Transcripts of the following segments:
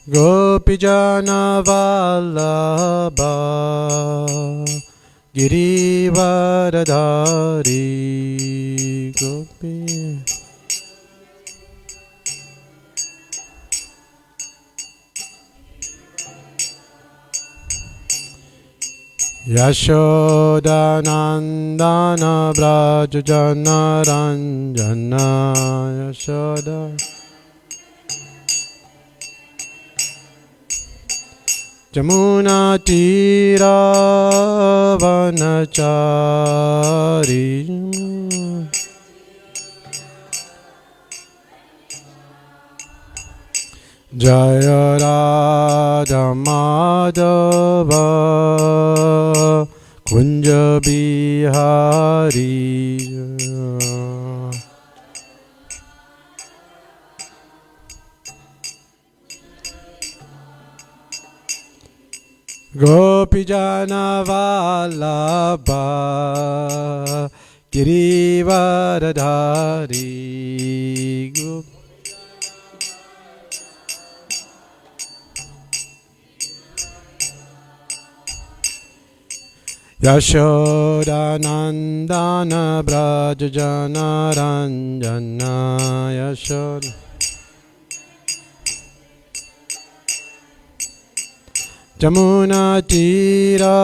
Gopijana Vallabha Girivaradhari Gopi Yashodanandana Brajajana Ranjana Yashoda Jamuna Tira Vanachari Jaya Radha Madhava Kunja Bihari Gopijana Vallabha Girivaradhari Gopi Yashodanandana Brajajana Ranjana Yashoda Jamuna Tira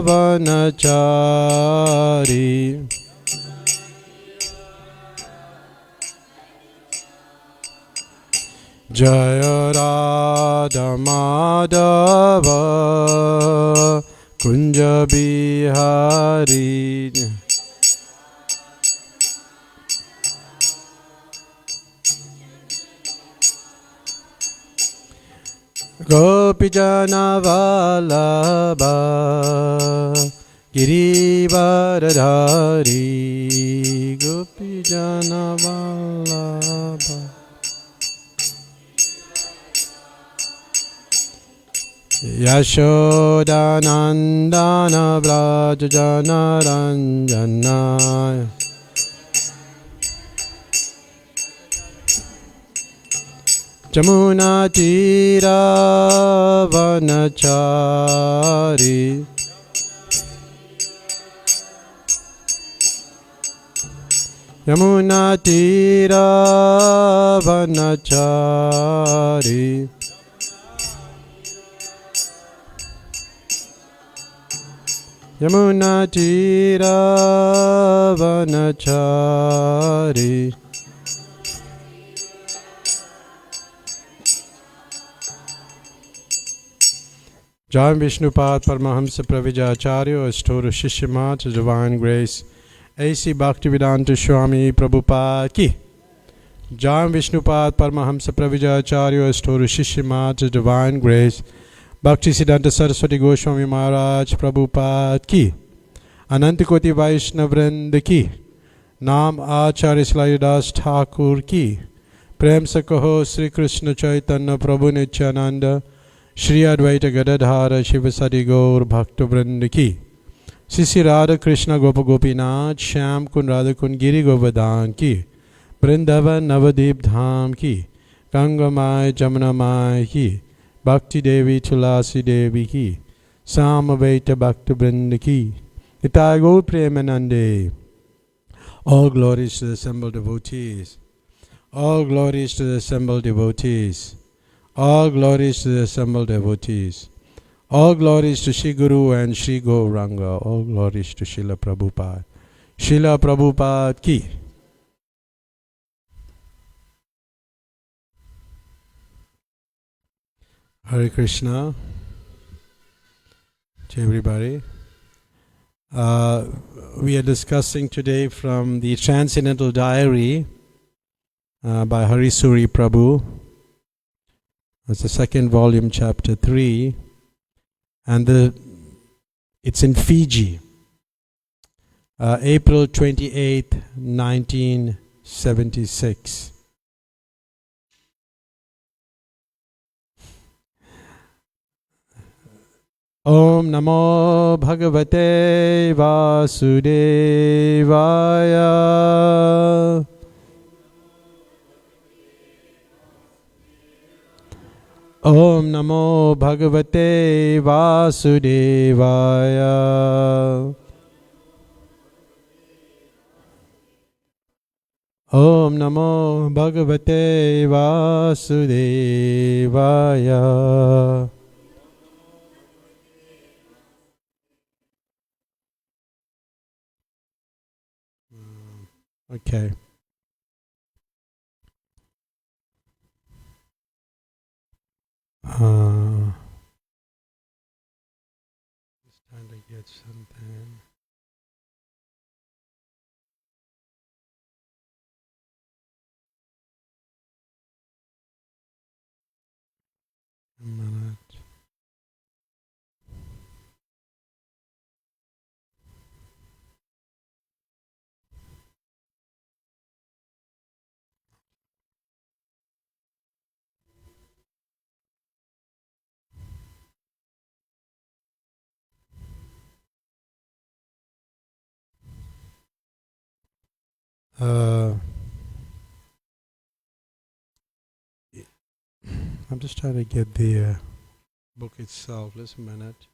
Vanachari Jaya Radha Madhava Kunja Bihari Gopijana Vallabha Girivaradhari Gopijana Vallabha Yashodanandana Brajajana Ranjana Jamuna Tira Vanachari Yamuna Tira Vanachari Yamuna Tira Vanachari Jai Vishnupad Paramahamsa Pravijacharya Astora Shishyamat Divine Grace A.C. Bhaktivedanta Swami Prabhupada Ki Jai Vishnupad Paramahamsa Pravijacharya Astora Shishyamat Divine Grace Bhakti Siddhanta Saraswati Goswami Maharaj Prabhupada Ki Anantakoti Vaishnavrind Ki Naam Acharya Slayudas Thakur Ki Prem Sakaho Sri Krishna Chaitanya Prabhu Nityananda Shri Advaita Gadadhara Shivasadi Gaur Bhakta Vrind Ki Sisi Radha Krishna Gopa Gopinath Shyam Kun Radha Kun Giri Govardhan Ki Vrindavan Navadip Dham Ki Ganga Mai Jamuna Mai Ki Bhakti Devi Tulasi Devi Ki Samaveta Bhakta Vrind Ki Nitai Gaur Premanande. All glories to the assembled devotees. All glories to the assembled devotees. All glories to the assembled devotees. All glories to Shri Guru and Shri Gauranga. All glories to Srila Prabhupada. Srila Prabhupada Ki. Hare Krishna to everybody. We are discussing today from the Transcendental Diary by Harisuri Prabhu. It's the second volume, chapter 3. And it's in Fiji. April 28, 1976. Om Namo Bhagavate Vasudevaya. Om Namo Bhagavate Vasudevaya. Om Namo Bhagavate Vasudevaya. Okay. Just trying to get something. A minute. I'm just trying to get the book itself. Just a minute.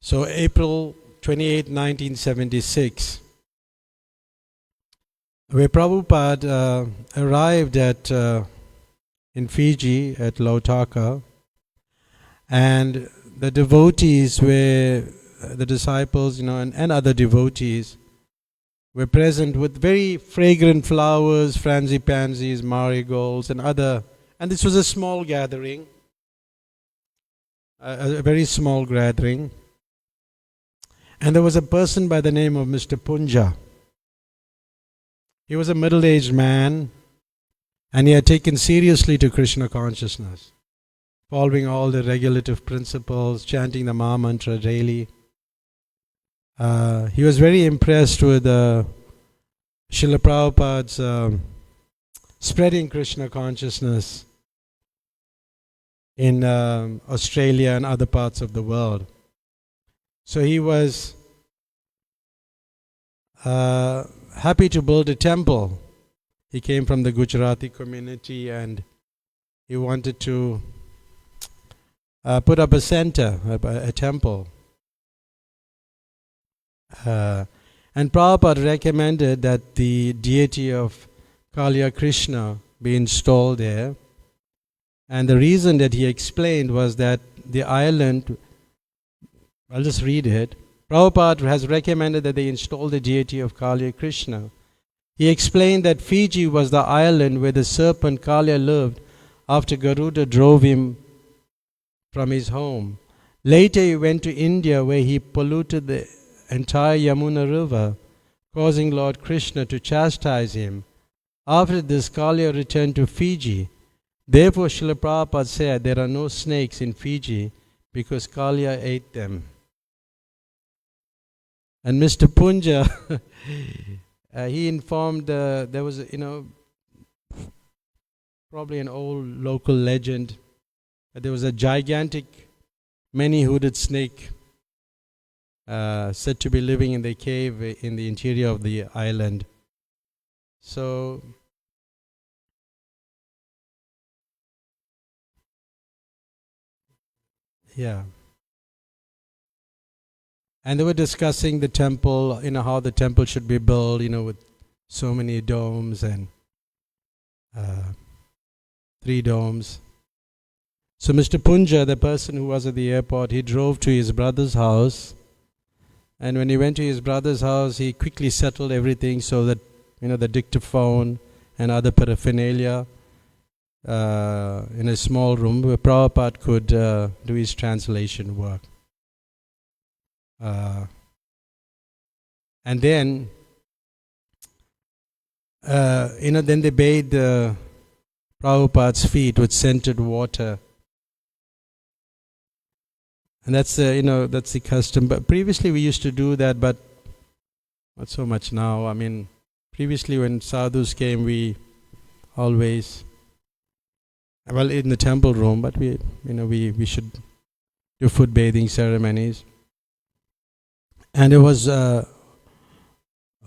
So April 28, 1976, where Prabhupada arrived at in Fiji at Lautaka, and the devotees were, the disciples, and other devotees were present with very fragrant flowers, frangipansies, marigolds, and this was a small gathering, a very small gathering. And there was a person by the name of Mr. Punja. He was a middle-aged man, and he had taken seriously to Krishna consciousness, following all the regulative principles, chanting the Maha Mantra daily. He was very impressed with Srila Prabhupada's spreading Krishna consciousness in Australia and other parts of the world. So he was happy to build a temple. He came from the Gujarati community, and he wanted to put up a center, a temple. And Prabhupada recommended that the deity of Kaliya Krishna be installed there. And the reason that he explained was that the island, I'll just read it. Prabhupada has recommended that they install the deity of Kaliya Krishna. He explained that Fiji was the island where the serpent Kaliya lived after Garuda drove him from his home. Later he went to India, where he polluted the entire Yamuna river, causing Lord Krishna to chastise him. After this, Kaliya returned to Fiji. Therefore, Srila Prabhupada said there are no snakes in Fiji because Kaliya ate them. And Mr. Punja, he informed, there was, probably an old local legend, that there was a gigantic, many-hooded snake said to be living in the cave in the interior of the island. So, yeah. And they were discussing the temple, how the temple should be built, with so many domes and 3 domes. So Mr. Punja, the person who was at the airport, he drove to his brother's house. And when he went to his brother's house, he quickly settled everything so that, the dictaphone and other paraphernalia in a small room where Prabhupada could do his translation work. And then, then they bathed Prabhupada's feet with scented water. And that's that's the custom. But previously we used to do that, but not so much now. I mean, previously when sadhus came, we always, well, in the temple room, but we should do foot bathing ceremonies. And there was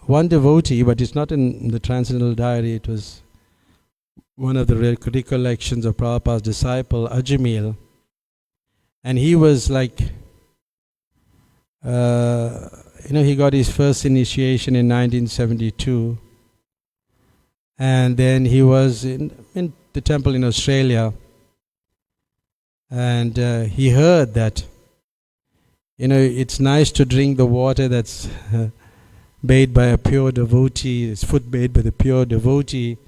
one devotee, but it's not in the Transcendental Diary. It was one of the recollections of Prabhupada's disciple, Ajamil. And he was like, he got his first initiation in 1972. And then he was in the temple in Australia. And he heard that, it's nice to drink the water that's bathed by a pure devotee, his foot bathed by the pure devotee.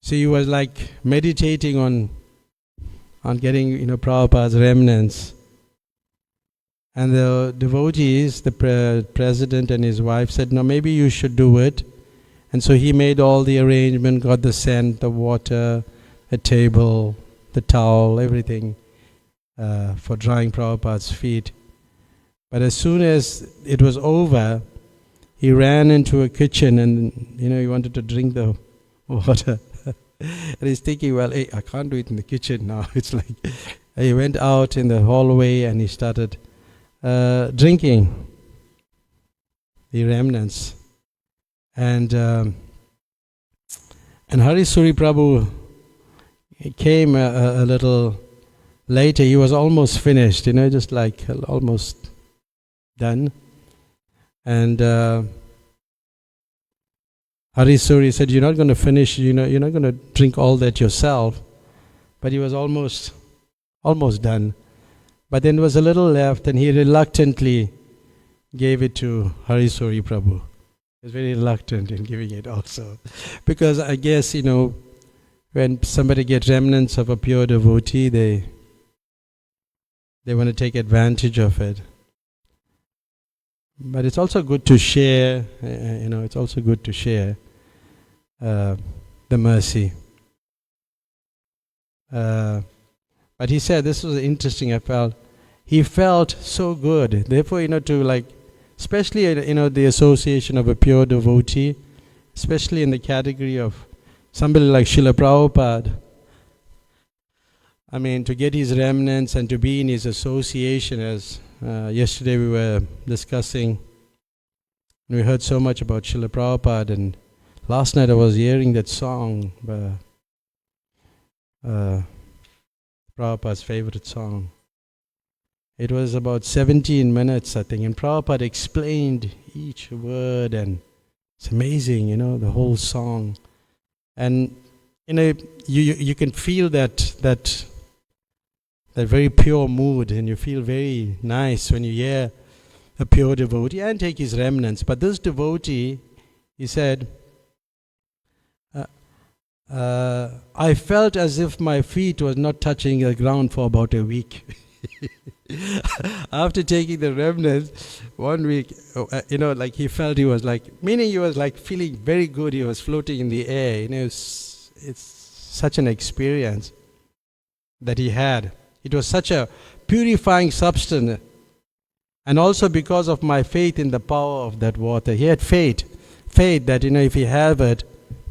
So he was like meditating on getting, Prabhupada's remnants. And the devotees, the president and his wife said, no, maybe you should do it. And so he made all the arrangement, got the scent, the water, a table, the towel, everything for drying Prabhupada's feet. But as soon as it was over, he ran into a kitchen and, he wanted to drink the water. And he's thinking, well, hey, I can't do it in the kitchen now. It's like, he went out in the hallway and he started drinking the remnants. And Harisuri Prabhu came a little later. He was almost finished, just like almost done. And Harisuri said, you're not going to finish, you're not going to drink all that yourself. But he was almost done. But then there was a little left, and he reluctantly gave it to Harisuri Prabhu. He was very reluctant in giving it also. Because I guess, when somebody gets remnants of a pure devotee, they want to take advantage of it. But it's also good to share, it's also good to share the mercy. But he said, this was interesting, he felt so good. Therefore, especially, the association of a pure devotee, especially in the category of somebody like Srila Prabhupada, to get his remnants and to be in his association, as yesterday we were discussing, we heard so much about Srila Prabhupada, and last night I was hearing that song, Prabhupada's favorite song. It was about 17 minutes, I think, and Prabhupada explained each word, and it's amazing, the whole song. And, you can feel that very pure mood, and you feel very nice when you hear a pure devotee and take his remnants. But this devotee, he said, I felt as if my feet was not touching the ground for about a week. After taking the remnants, 1 week, he felt he was meaning he was feeling very good, he was floating in the air. It's such an experience that he had. It was such a purifying substance. And also because of my faith in the power of that water. He had faith that, if he have it,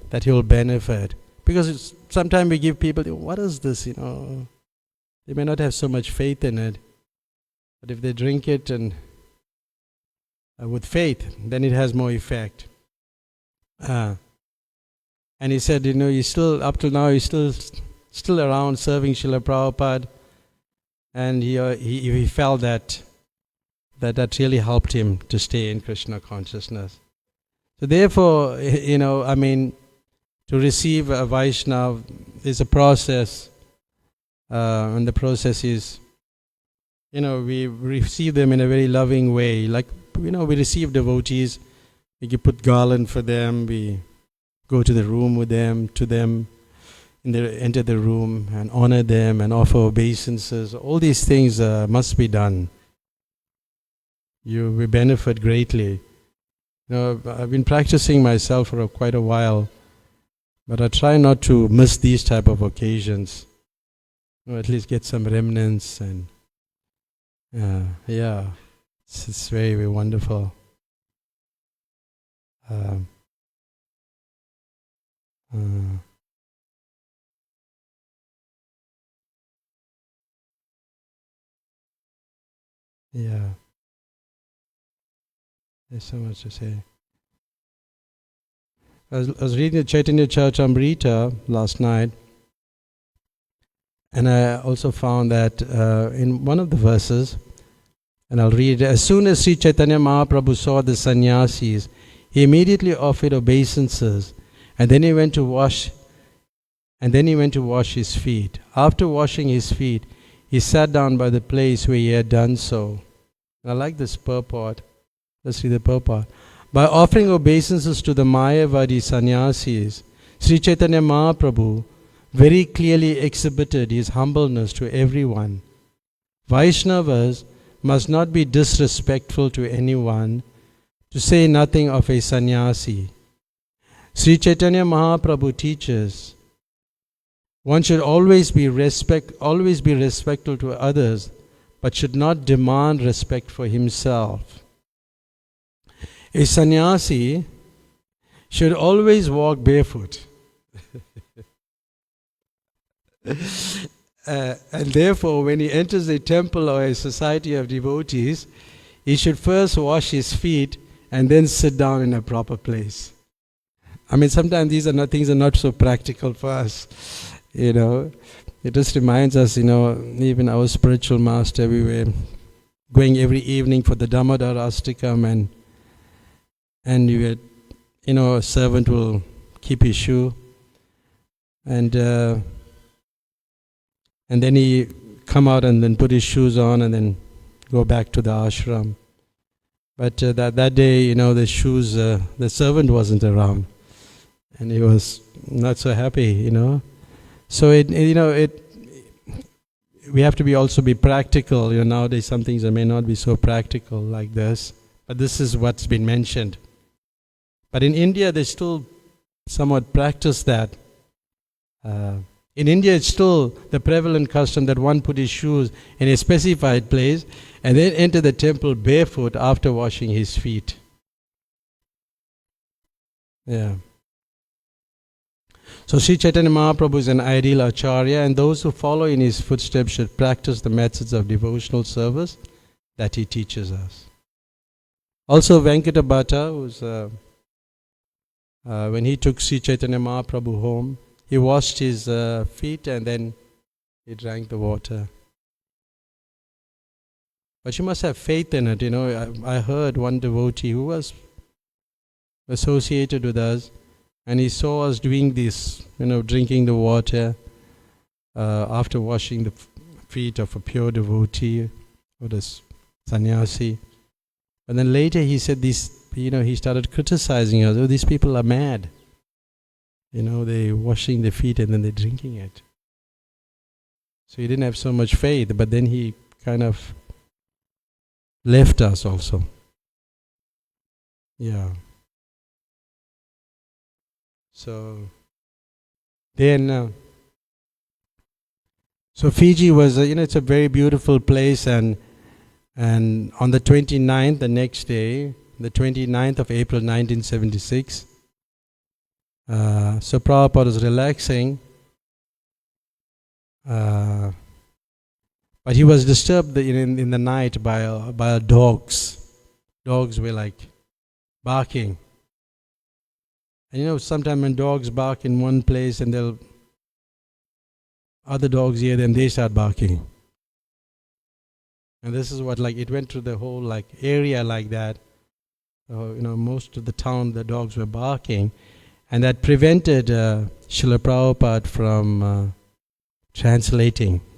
that he will benefit. Because sometimes we give people, what is this, They may not have so much faith in it. But if they drink it and with faith, then it has more effect. And he said, he's still, up till now, he's still around serving Srila Prabhupada. And he felt that really helped him to stay in Krishna consciousness. So therefore, to receive a Vaishnava is a process. And the process is, we receive them in a very loving way. We receive devotees, we put garland for them, we go to the room with them, to them, enter the room and honor them and offer obeisances. All these things must be done. You will benefit greatly. I've been practicing myself for quite a while, but I try not to miss these type of occasions. At least get some remnants, and it's very, very wonderful. There's so much to say. I was reading the Chaitanya Charitamrita last night, and I also found that in one of the verses, and I'll read it, as soon as Sri Chaitanya Mahaprabhu saw the sannyasis, he immediately offered obeisances, and then he went to wash his feet. After washing his feet, he sat down by the place where he had done so. I like this purport. Let's read the purport. By offering obeisances to the Mayavadi sannyasis, Sri Chaitanya Mahaprabhu very clearly exhibited his humbleness to everyone. Vaishnavas must not be disrespectful to anyone, to say nothing of a sannyasi. Sri Chaitanya Mahaprabhu teaches one should always be respectful to others, but should not demand respect for himself. A sannyasi should always walk barefoot. And therefore, when he enters a temple or a society of devotees, he should first wash his feet and then sit down in a proper place. I mean, sometimes things are not so practical for us. It just reminds us, even our spiritual master, we were going every evening for the Damodara Astikam, and you had, a servant will keep his shoe, and then he come out and then put his shoes on and then go back to the ashram. But that day, the shoes, the servant wasn't around, and he was not so happy, So we have to also be practical. Nowadays some things may not be so practical like this, but this is what's been mentioned. But in India, they still somewhat practice that. In India, it's still the prevalent custom that one put his shoes in a specified place and then enter the temple barefoot after washing his feet. So Sri Chaitanya Mahaprabhu is an ideal acharya, and those who follow in his footsteps should practice the methods of devotional service that he teaches us. Also Venkata Bhatta, when he took Sri Chaitanya Mahaprabhu home, he washed his feet and then he drank the water. But you must have faith in it. I heard one devotee who was associated with us, and he saw us doing this, drinking the water after washing the feet of a pure devotee or this sannyasi. And then later he said he started criticizing us. Oh, these people are mad. They're washing their feet and then they're drinking it. So he didn't have so much faith, but then he kind of left us also. So then, so Fiji was, it's a very beautiful place, and on the 29th, the next day, the 29th of April 1976, so Prabhupada was relaxing, but he was disturbed in the night by dogs. Dogs were like barking. And sometimes when dogs bark in one place and other dogs hear them, they start barking. And this is what, it went through the whole area like that. Most of the town, the dogs were barking. And that prevented Srila Prabhupada from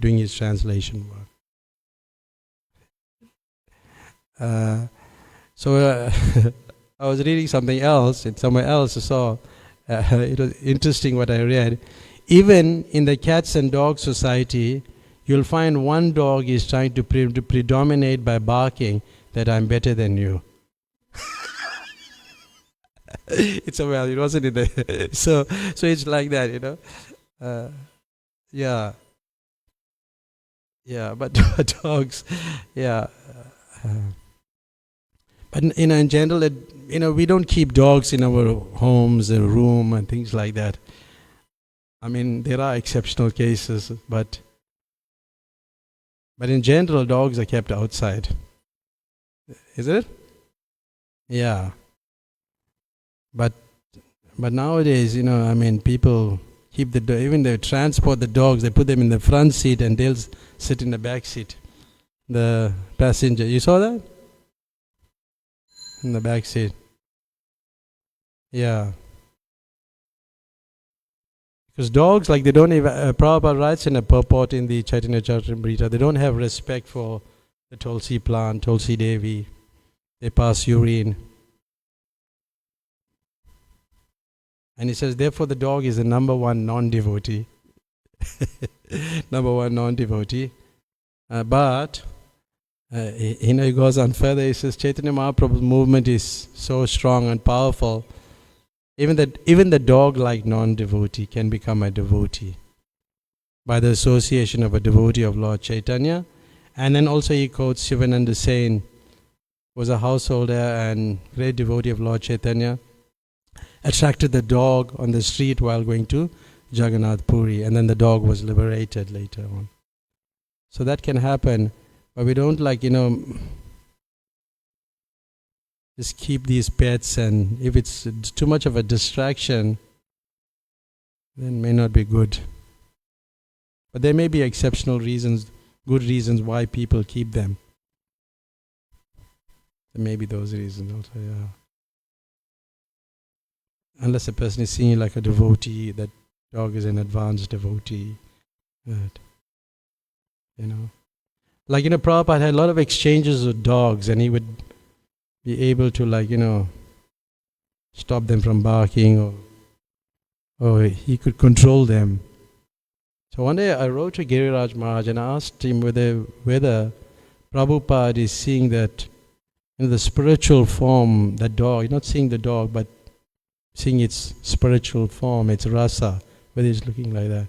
doing his translation work. So I was reading something else, and somewhere else I saw It was interesting what I read. Even in the cats and dogs society, you'll find one dog is trying to predominate by barking that I'm better than you. It's a well, it wasn't in the so it's like that, yeah, yeah, but dogs, yeah. But in general, we don't keep dogs in our homes, a room, and things like that. I mean, there are exceptional cases, but in general, dogs are kept outside. Is it? Yeah. But nowadays, I mean, people keep even they transport the dogs. They put them in the front seat, and they'll sit in the back seat. The passenger, you saw that in the back seat. Yeah. Because dogs, like, they don't even, Prabhupada writes in a purport in the Chaitanya Charitamrita, they don't have respect for the Tulsi plant, Tulsi Devi. They pass urine. And he says, therefore the dog is the number one non-devotee. Number one non-devotee. But he goes on further, he says, Chaitanya Mahaprabhu's movement is so strong and powerful. Even the dog-like non-devotee can become a devotee by the association of a devotee of Lord Chaitanya. And then also he quotes Shivananda Sen, was a householder and great devotee of Lord Chaitanya, attracted the dog on the street while going to Jagannath Puri, and then the dog was liberated later on. So that can happen, but we don't just keep these pets, and if it's too much of a distraction, then it may not be good. But there may be exceptional reasons, good reasons why people keep them. There may be those reasons also, yeah. Unless a person is seeing like a devotee, that dog is an advanced devotee. Right. Like, Prabhupada had a lot of exchanges with dogs, and he would be able to stop them from barking, or he could control them. So one day I wrote to Giriraj Maharaj and asked him whether Prabhupada is seeing that in the spiritual form, that dog, not seeing the dog, but seeing its spiritual form, its rasa, whether he's looking like that.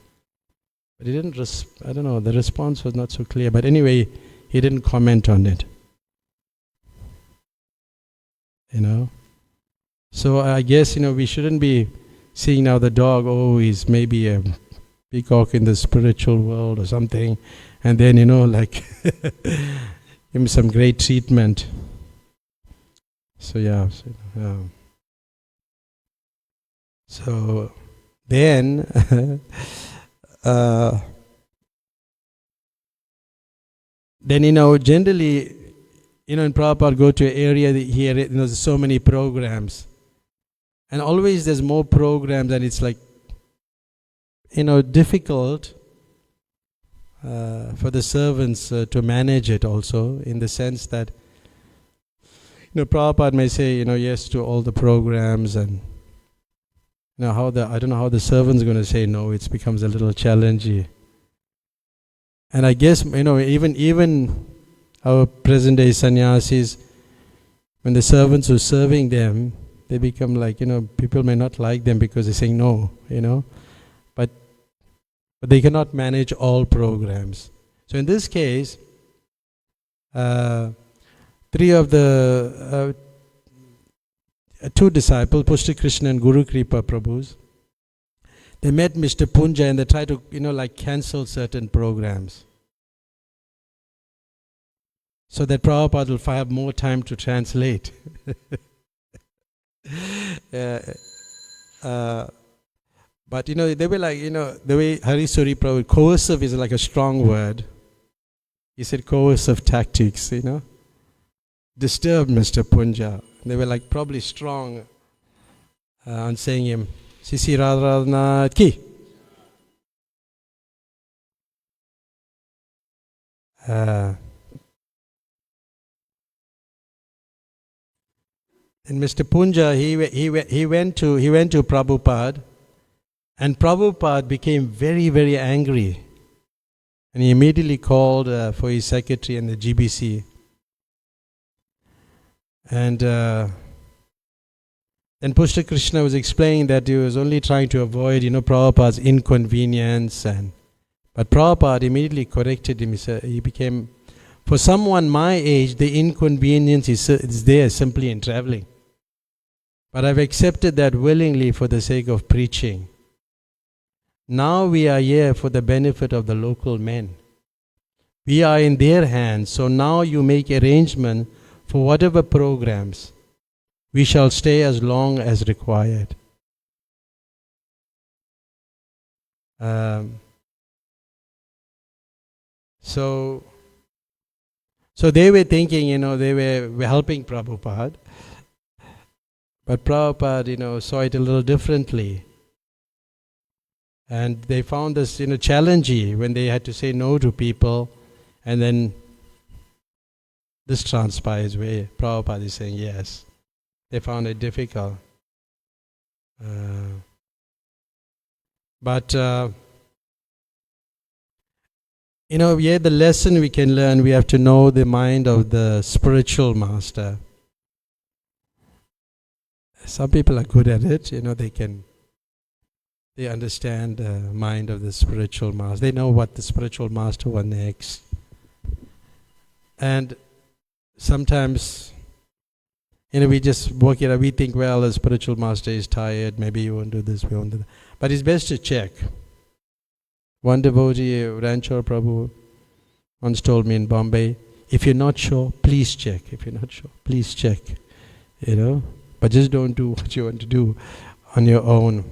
But he didn't, I don't know, the response was not so clear. But anyway, he didn't comment on it. So I guess, we shouldn't be seeing now the dog, he's maybe a peacock in the spiritual world or something, and then, give him some great treatment. So yeah. So then, generally, in Prabhupada go to an area here, there's so many programs. And always there's more programs, and it's like, difficult for the servants to manage it also, in the sense that, Prabhupada may say, yes to all the programs, and I don't know how the servant's going to say no. It becomes a little challenging. And I guess, even our present day sannyasis, when the servants are serving them, they become like, people may not like them because they're saying no, but they cannot manage all programs. So in this case, three of the two disciples, Pushti Krishna and Guru Kripa Prabhus, they met Mr. Punja and they tried to, cancel certain programs, so that Prabhupada will have more time to translate. But they were like, the way Harisuri Prabhu, coercive is like a strong word. He said coercive tactics, disturbed Mr. Punja. They were like probably strong on saying him, Sisi Raghunath ki. And Mr. Punja, he went to Prabhupada, and Prabhupada became very, very angry. And he immediately called for his secretary and the GBC. And then Pushta Krishna was explaining that he was only trying to avoid, Prabhupada's inconvenience. But Prabhupada immediately corrected him. He became, for someone my age, the inconvenience is there simply in traveling. But I've accepted that willingly for the sake of preaching. Now we are here for the benefit of the local men. We are in their hands, so now you make arrangement for whatever programs. We shall stay as long as required. So they were thinking, they were helping Prabhupada. But Prabhupada, saw it a little differently. And they found this, challenging when they had to say no to people. And then this transpires where Prabhupada is saying yes. They found it difficult. But here the lesson we can learn, we have to know the mind of the spiritual master. Some people are good at it, they understand the mind of the spiritual master. They know what the spiritual master wants next. And sometimes, we just work it out. We think, well, the spiritual master is tired. Maybe he won't do this, we won't do that. But it's best to check. One devotee, Ranchor Prabhu, once told me in Bombay, if you're not sure, please check. If you're not sure, please check. But just don't do what you want to do on your own.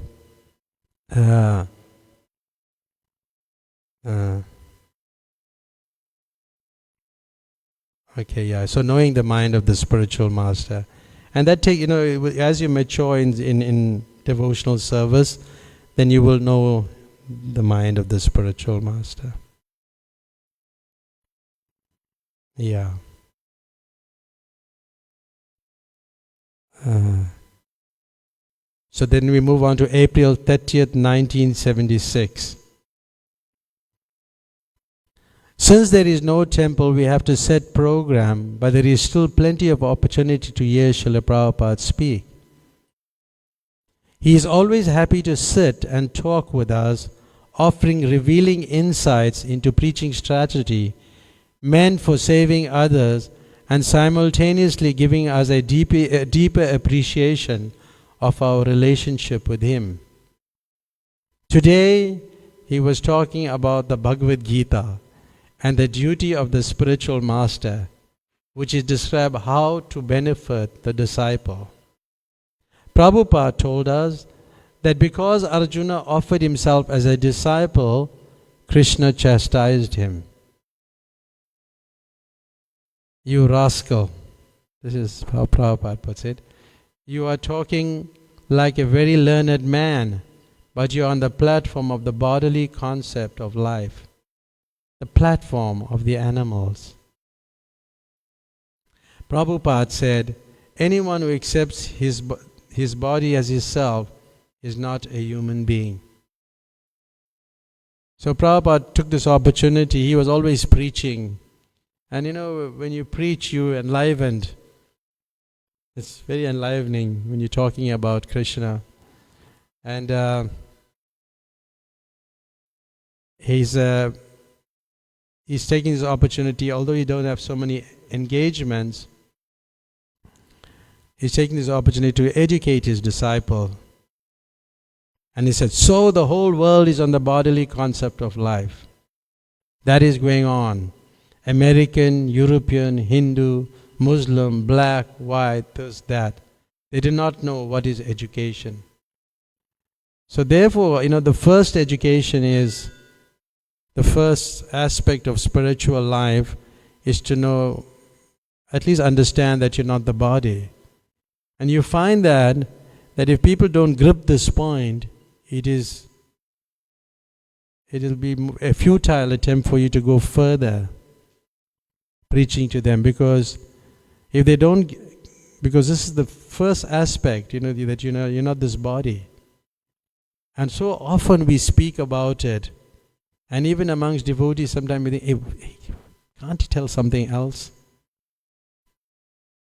Okay, yeah. So knowing the mind of the spiritual master, and that as you mature in devotional service, then you will know the mind of the spiritual master. Yeah. So then we move on to April 30th, 1976. Since there is no temple, we have to set program, but there is still plenty of opportunity to hear Srila Prabhupada speak. He is always happy to sit and talk with us, offering revealing insights into preaching strategy meant for saving others and simultaneously giving us a deeper appreciation of our relationship with him. Today, he was talking about the Bhagavad Gita and the duty of the spiritual master, which is described how to benefit the disciple. Prabhupada told us that because Arjuna offered himself as a disciple, Krishna chastised him. You rascal, this is how Prabhupada puts it, you are talking like a very learned man, but you are on the platform of the bodily concept of life, the platform of the animals. Prabhupada said, anyone who accepts his body as his self is not a human being. So Prabhupada took this opportunity. He was always preaching. And when you preach, you enlivened. It's very enlivening when you're talking about Krishna. And he's taking this opportunity, although he don't have so many engagements, he's taking this opportunity to educate his disciple. And he said, so the whole world is on the bodily concept of life. That is going on. American, European, Hindu, Muslim, black, white, this, that. They do not know what is education. So therefore, the first education is, the first aspect of spiritual life is to know, at least understand that you're not the body. And you find that if people don't grip this point, it'll be a futile attempt for you to go further preaching to them, because if they don't because this is the first aspect, that you're not this body. And so often we speak about it. And even amongst devotees, sometimes we think, hey, can't you tell something else?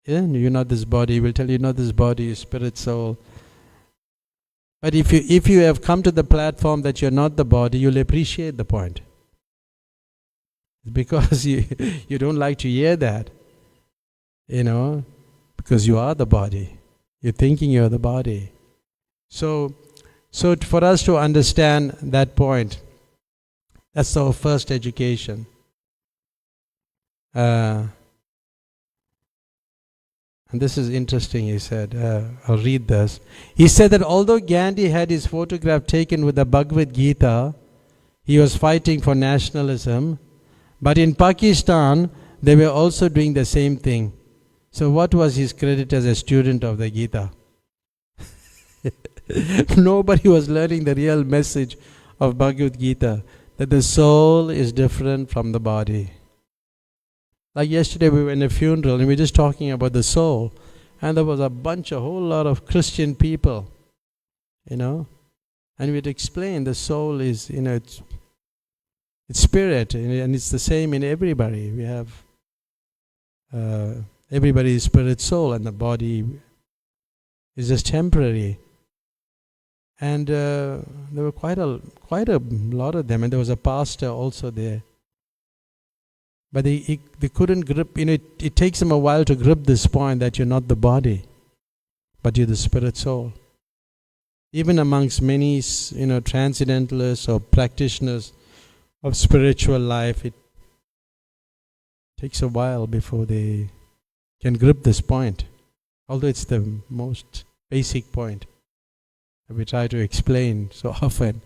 Yeah, you're not this body. We'll tell you, not this body, your spirit, soul. But if you have come to the platform that you're not the body, you'll appreciate the point. Because you don't like to hear that. Because you are the body. You're thinking you're the body. So for us to understand that point, that's our first education. And this is interesting, he said. I'll read this. He said that although Gandhi had his photograph taken with the Bhagavad Gita, he was fighting for nationalism. But in Pakistan, they were also doing the same thing. So what was his credit as a student of the Gita? Nobody was learning the real message of Bhagavad Gita, that the soul is different from the body. Like yesterday we were in a funeral and we were just talking about the soul, and there was a whole lot of Christian people, and we'd explain the soul is, it's spirit, and it's the same in everybody. We have everybody is spirit, soul, and the body is just temporary. And there were quite a lot of them, and there was a pastor also there. But they couldn't grip, it takes them a while to grip this point that you're not the body, but you're the spirit soul. Even amongst many, transcendentalists or practitioners of spiritual life, it takes a while before they can grip this point. Although it's the most basic point that we try to explain so often.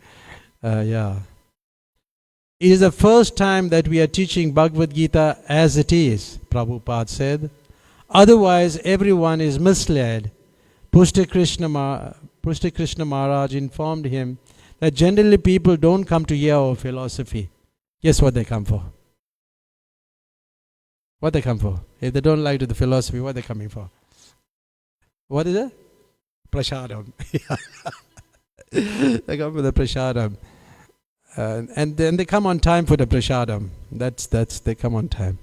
It is the first time that we are teaching Bhagavad Gita as it is, Prabhupada said. Otherwise, everyone is misled. Pushta Krishna Maharaj informed him that generally people don't come to hear our philosophy. Guess what they come for? What they come for? If they don't like the philosophy, what are they coming for? What is it? Prasadam. They come for the prasadam. And then they come on time for the prasadam. They come on time.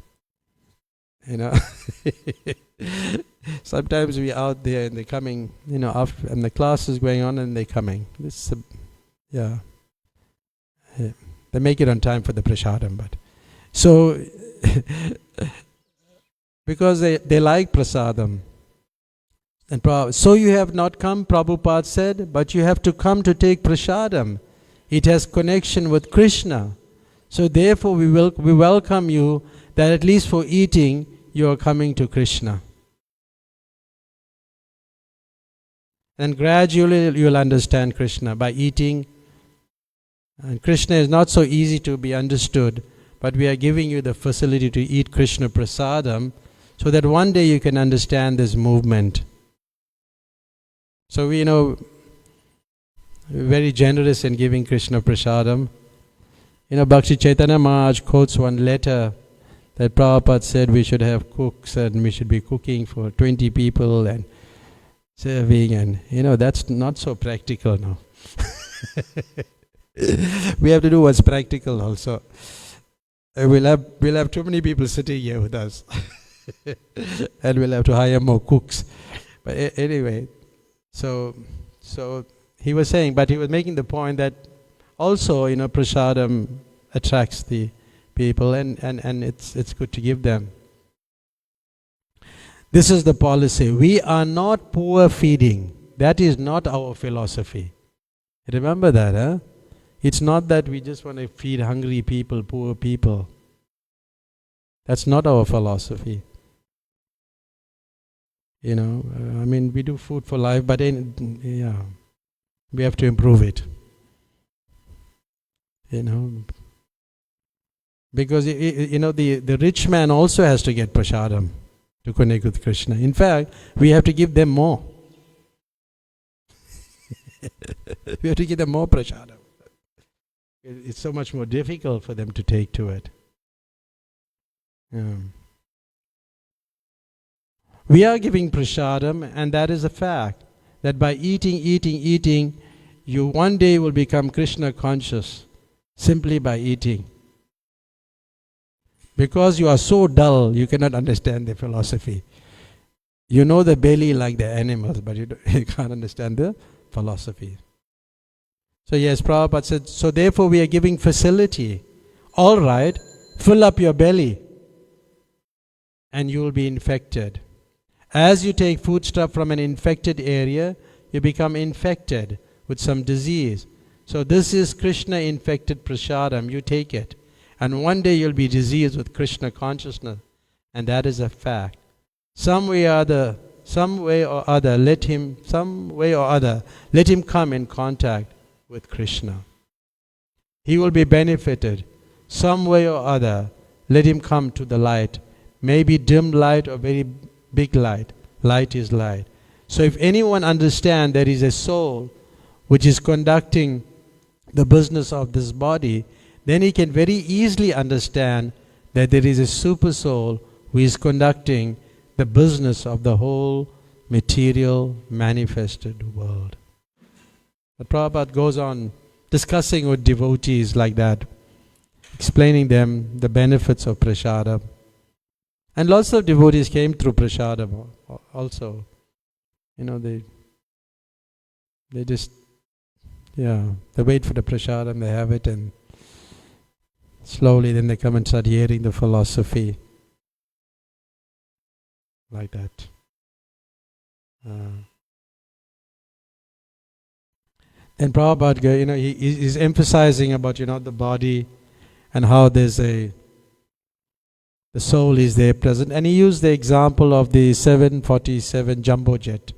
Sometimes we out there and they're coming, after, and the class is going on and they're coming. They make it on time for the prasadam, but so because they like prasadam. And so you have not come, Prabhupada said, but you have to come to take prasadam. It has connection with Krishna. So therefore we welcome you that at least for eating you are coming to Krishna. And gradually you'll understand Krishna by eating. And Krishna is not so easy to be understood, but we are giving you the facility to eat Krishna prasadam so that one day you can understand this movement. So we're very generous in giving Krishna prasadam. Bhakti Chaitanya Maharaj quotes one letter that Prabhupada said we should have cooks and we should be cooking for 20 people and serving, and that's not so practical now. We have to do what's practical also. We'll have too many people sitting here with us. And we'll have to hire more cooks. But anyway, so he was saying, but he was making the point that also, prasadam attracts the people, and it's good to give them. This is the policy. We are not poor feeding. That is not our philosophy. Remember that, huh? It's not that we just want to feed hungry people, poor people. That's not our philosophy. We do food for life, but we have to improve it. Because the rich man also has to get prasadam to connect with Krishna. In fact, we have to give them more. We have to give them more prasadam. It's so much more difficult for them to take to it. We are giving prasadam, and that is a fact. That by eating, you one day will become Krishna conscious, simply by eating. Because you are so dull, you cannot understand the philosophy. You know the belly like the animals, but you can't understand the philosophy. So yes, Prabhupada said, so therefore we are giving facility. All right, fill up your belly and you will be infected. As you take foodstuff from an infected area, you become infected with some disease. So this is Krishna infected prasadam, you take it. And one day you'll be diseased with Krishna consciousness. And that is a fact. Some way or other, let him come in contact with Krishna. He will be benefited. Some way or other, let him come to the light. Maybe dim light or very big light. Light is light. So if anyone understands there is a soul which is conducting the business of this body, then he can very easily understand that there is a super soul who is conducting the business of the whole material manifested world. But Prabhupada goes on discussing with devotees like that, explaining them the benefits of prasadam. And lots of devotees came through prasadam also. They just, they wait for the prasadam, they have it, and slowly then they come and start hearing the philosophy. Like that. Then Prabhupada, he's emphasizing about, the body and how the soul is there present. And he used the example of the 747 jumbo jet.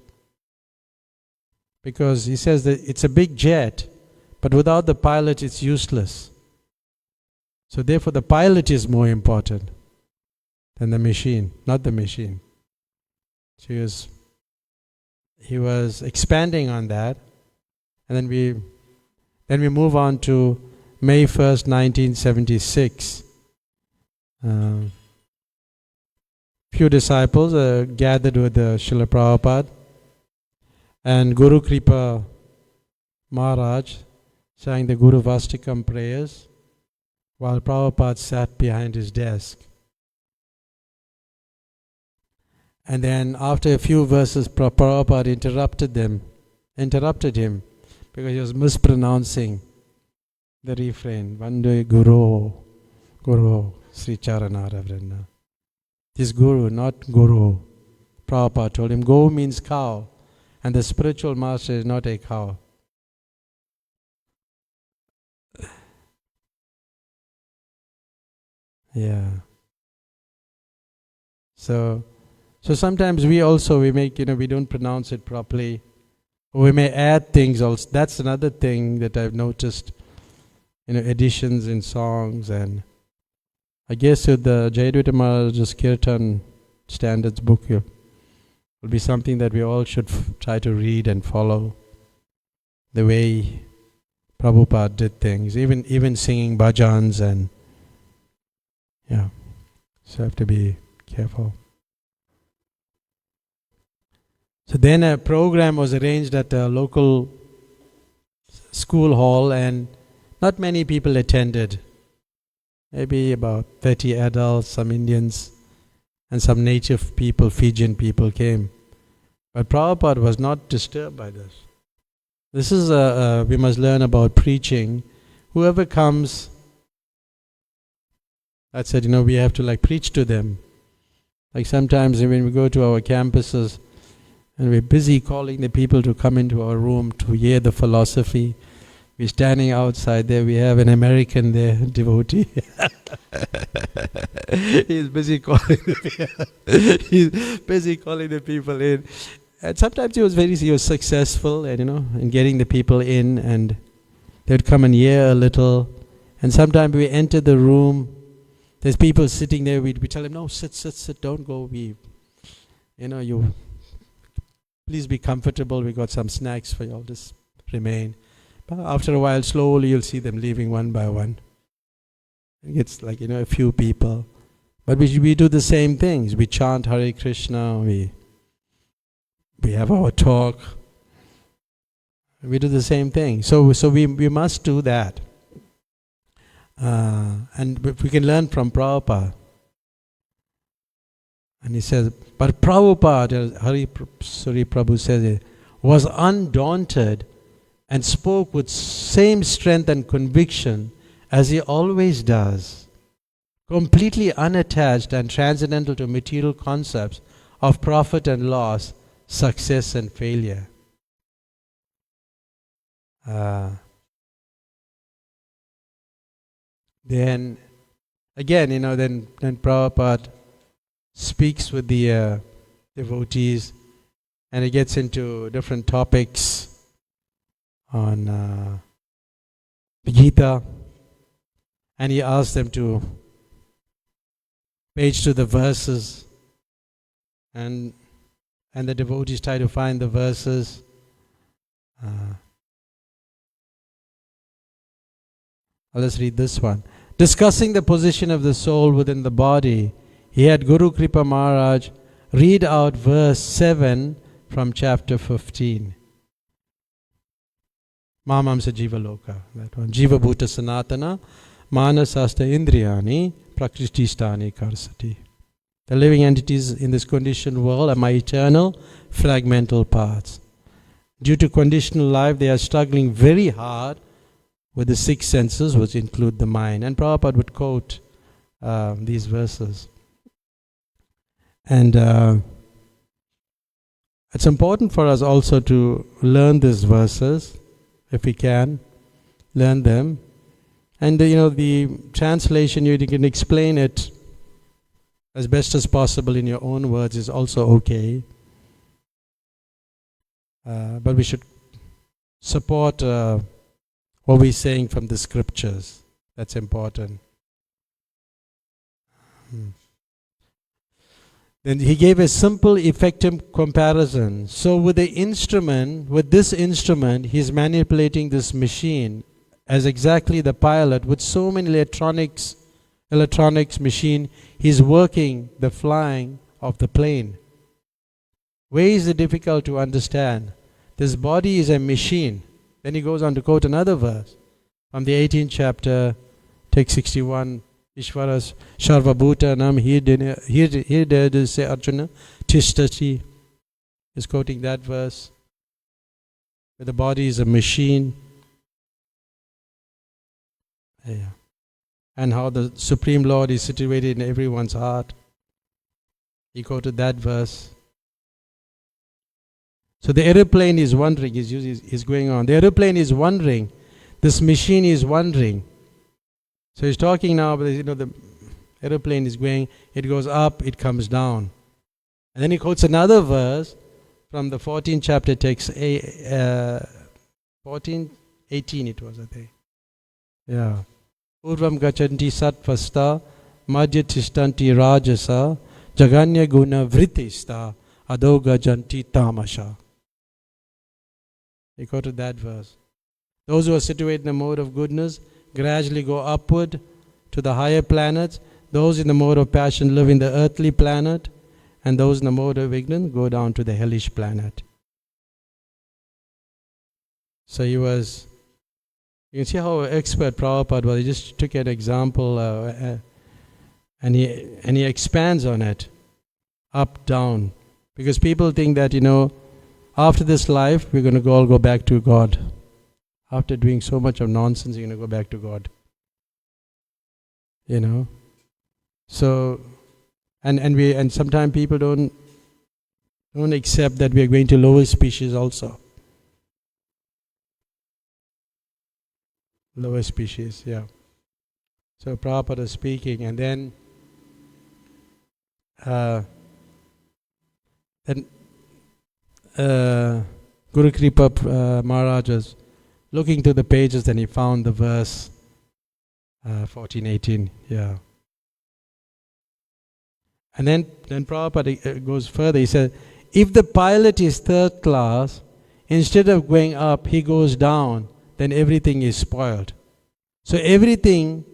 Because he says that it's a big jet, but without the pilot it's useless. So therefore the pilot is more important than the machine, not the machine. So he was expanding on that. And then we move on to May 1st, 1976. Few disciples gathered with Srila Prabhupada, and Guru Kripa Maharaj sang the Guru Vastikam prayers while Prabhupada sat behind his desk. And then after a few verses, Prabhupada interrupted him because he was mispronouncing the refrain, Vande Guru, Sri Charanara Vrinda. This Guru, not Guru. Prabhupada told him, Go means cow, and the spiritual master is not a cow. Yeah. So sometimes we make, we don't pronounce it properly. We may add things also. That's another thing that I've noticed, additions in songs. And I guess with the Jayadvaita Maharaj's Kirtan Standards book here, will be something that we all should try to read and follow the way Prabhupada did things, even singing bhajans, and so have to be careful. So then a program was arranged at a local school hall, and not many people attended. Maybe about 30 adults, some Indians, and some native people, Fijian people came. But Prabhupada was not disturbed by this. This is we must learn about preaching. Whoever comes, I said, we have to preach to them. Like sometimes when we go to our campuses and we're busy calling the people to come into our room to hear the philosophy, we're standing outside there, we have an American there, devotee. He's busy calling the people in. And sometimes he was successful in getting the people in, and they'd come and hear a little. And sometimes we enter the room, there's people sitting there, we tell them, no, sit, don't go, you please be comfortable, we got some snacks for you all, just remain. But after a while, slowly you'll see them leaving one by one. It's a few people. But we do the same things. We chant Hare Krishna, we have our talk. We do the same thing. So we must do that. And we can learn from Prabhupada. And he says, but Prabhupada, Sri Prabhu says it, was undaunted and spoke with same strength and conviction as he always does, completely unattached and transcendental to material concepts of profit and loss, success and failure. Then again, then Prabhupada speaks with the devotees, and he gets into different topics on the Gita, and he asks them to page to the verses, and the devotees try to find the verses. Let's read this one. Discussing the position of the soul within the body, he had Guru Kripa Maharaj read out verse 7 from chapter 15. Mamamsa Jiva Loka, that one. Jiva Bhuta Sanatana, Manasasta Indriyani, Prakrististani Karsati. The living entities in this conditioned world are my eternal, fragmental parts. Due to conditional life, they are struggling very hard with the six senses, which include the mind. And Prabhupada would quote these verses. And it's important for us also to learn these verses, if we can, learn them. And the translation, you can explain it as best as possible in your own words is also okay. But we should support what we're saying from the scriptures. That's important. Then he gave a simple, effective comparison. So with this instrument, he's manipulating this machine as exactly the pilot. With so many electronics machine, he's working the flying of the plane. Where is it difficult to understand? This body is a machine. Then he goes on to quote another verse from the 18th chapter, text 61. Ishvaras Sharva Bhutanam here there say Arjuna Tishtati is quoting that verse, where the body is a machine. Yeah. And how the Supreme Lord is situated in everyone's heart. He quoted that verse. So the aeroplane is wondering, is going on. The aeroplane is wondering, this machine is wondering. So he's talking now, but the aeroplane is going, it goes up, it comes down. And then he quotes another verse from the 14th chapter text, 18 it was, I think. Yeah. Purvam gachanti satvasta, madhya tishtanti rajasa, jaganya guna vrittista, adho gajanti tamasha. He quoted that verse. Those who are situated in the mode of goodness gradually go upward to the higher planets. Those in the mode of passion live in the earthly planet, and those in the mode of ignorance go down to the hellish planet. So you can see how expert Prabhupada was. He just took an example and he expands on it, up, down. Because people think that, after this life, we're going to all go back to God. After doing so much of nonsense, you're going to go back to God. So, and sometimes people don't accept that we are going to lower species also. Lower species, yeah. So Prabhupada is speaking, and then Guru Kripa Maharaj was looking through the pages, and he found the verse 14:18, yeah. And then Prabhupada goes further. He said, if the pilot is third class, instead of going up, he goes down, then everything is spoiled. So everything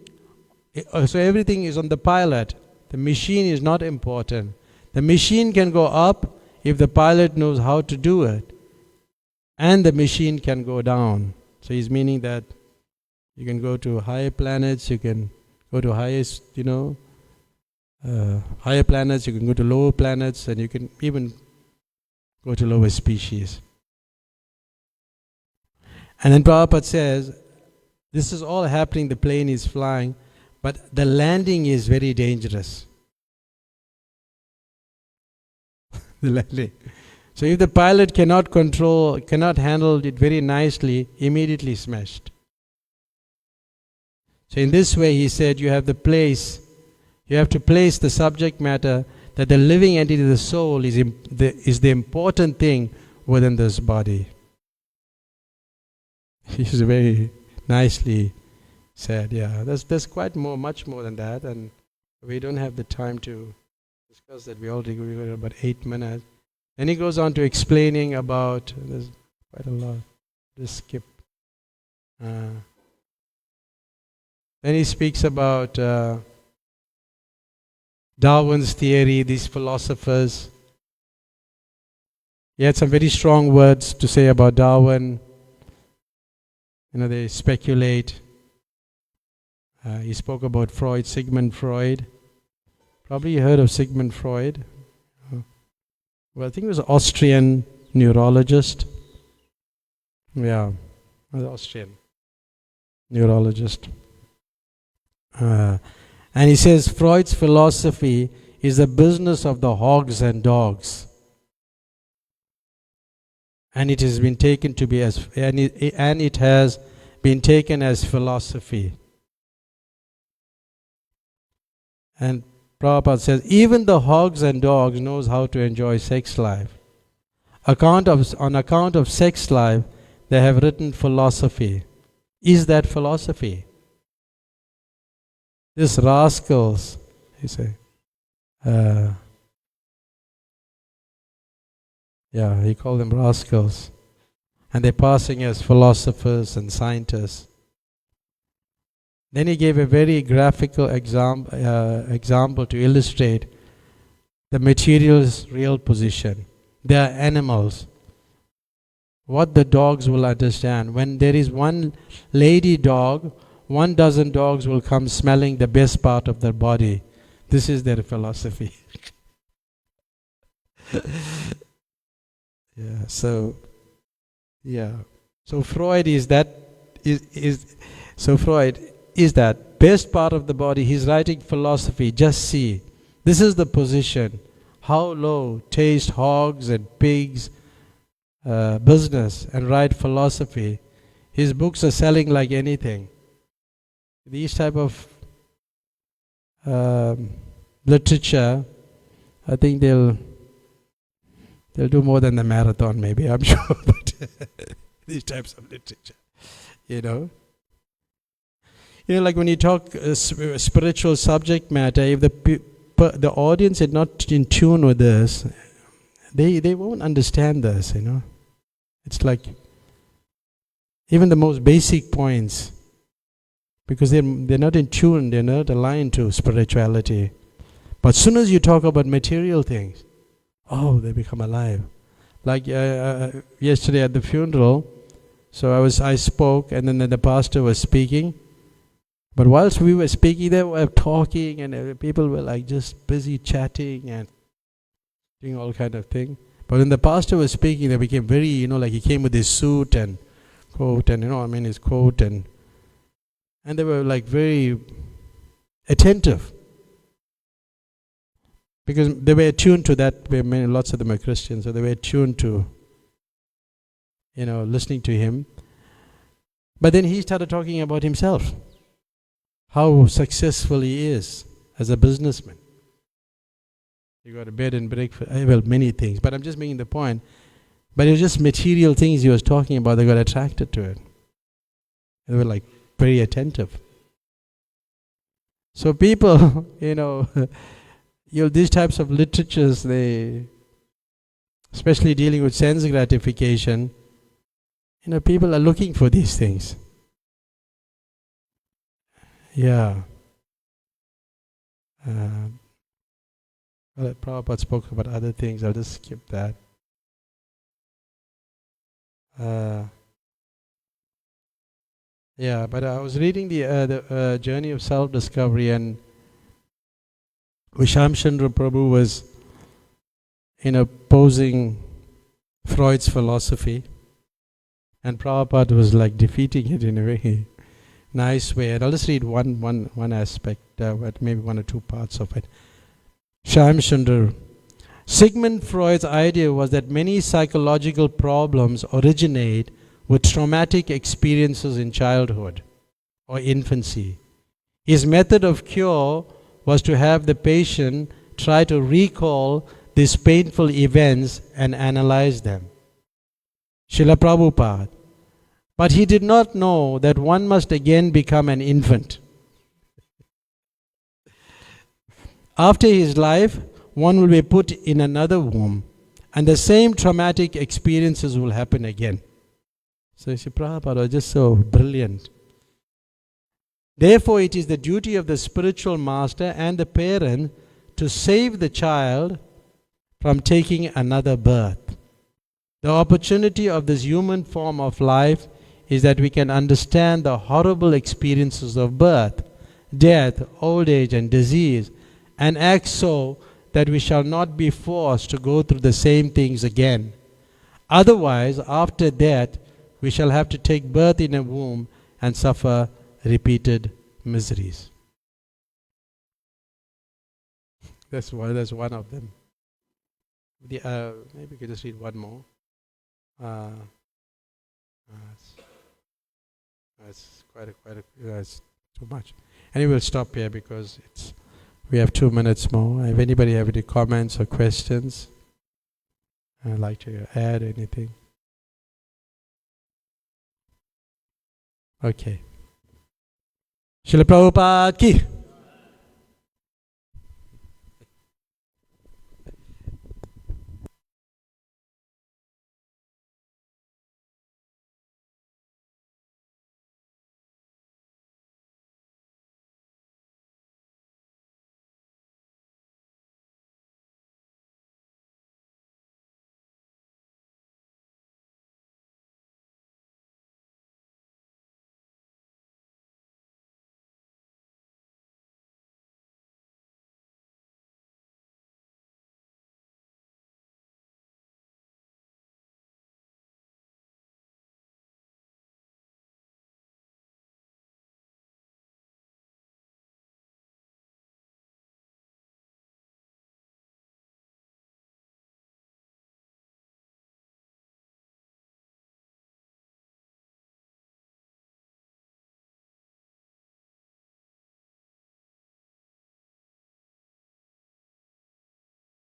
is on the pilot. The machine is not important. The machine can go up if the pilot knows how to do it. And the machine can go down. So he's meaning that you can go to higher planets, you can go to highest, higher planets, you can go to lower planets, and you can even go to lower species. And then Prabhupada says, this is all happening, the plane is flying, but the landing is very dangerous. The landing. So if the pilot cannot handle it very nicely, immediately smashed. So in this way, he said, you have to place the subject matter that the living entity, the soul, is the important thing within this body. He's very nicely said, yeah. There's much more than that, and we don't have the time to discuss that. We already got about 8 minutes. Then he goes on to explaining about, there's quite a lot. Just skip. Then he speaks about Darwin's theory, these philosophers. He had some very strong words to say about Darwin. They speculate. He spoke about Freud, Sigmund Freud. Probably you heard of Sigmund Freud. Well, I think he was an Austrian neurologist. Yeah, he was an Austrian neurologist. And he says Freud's philosophy is the business of the hogs and dogs. And it has been taken to be it has been taken as philosophy. And Prabhupada says, even the hogs and dogs knows how to enjoy sex life. On account of sex life, they have written philosophy. Is that philosophy? These rascals, he said. He called them rascals. And they're passing as philosophers and scientists. Then he gave a very graphical example to illustrate the material's real position. They are animals. What the dogs will understand. When there is one lady dog, 1 dozen dogs will come smelling the best part of their body. This is their philosophy. So Freud is that best part of the body. He's writing philosophy. Just see. This is the position. How low taste hogs and pigs business and write philosophy. His books are selling like anything. These type of literature, I think they'll do more than the marathon, maybe, I'm sure. But these types of literature, like when you talk spiritual subject matter, if the audience is not in tune with this, they won't understand this. It's like even the most basic points, because they're not in tune, they're not aligned to spirituality. But as soon as you talk about material things, they become alive. Like yesterday at the funeral, so I spoke, and then the pastor was speaking. But whilst we were speaking, they were talking, and people were like just busy chatting and doing all kind of thing. But when the pastor was speaking, they became very, like he came with his suit and coat, and his coat, and they were like very attentive. Because they were attuned to that. Lots of them are Christians, so they were attuned to, listening to him. But then he started talking about himself, how successful he is as a businessman. He got a bed and breakfast, many things. But I'm just making the point. But it was just material things he was talking about. They got attracted to it. They were like very attentive. So people, these types of literatures, they, especially dealing with sense gratification, people are looking for these things. Well, Prabhupada spoke about other things. I'll just skip that. Yeah, but I was reading the Journey of Self-Discovery, and Visham Chandra Prabhu was, posing Freud's philosophy, and Prabhupada was like defeating it in a very nice way. And I'll just read one aspect, maybe one or two parts of it. Visham Chandra. Sigmund Freud's idea was that many psychological problems originate with traumatic experiences in childhood or infancy. His method of cure was to have the patient try to recall these painful events and analyze them. Srila Prabhupada. But he did not know that one must again become an infant. After his life, one will be put in another womb, and the same traumatic experiences will happen again. So Srila Prabhupada was just so brilliant. Therefore, it is the duty of the spiritual master and the parent to save the child from taking another birth. The opportunity of this human form of life is that we can understand the horrible experiences of birth, death, old age, and disease, and act so that we shall not be forced to go through the same things again. Otherwise, after death, we shall have to take birth in a womb and suffer repeated miseries. That's one of them. Maybe we could just read one more. It's it's too much. Anyway, we'll stop here because we have 2 minutes more. If anybody have any comments or questions, I'd like to add anything. Okay. Srila Prabhupada ki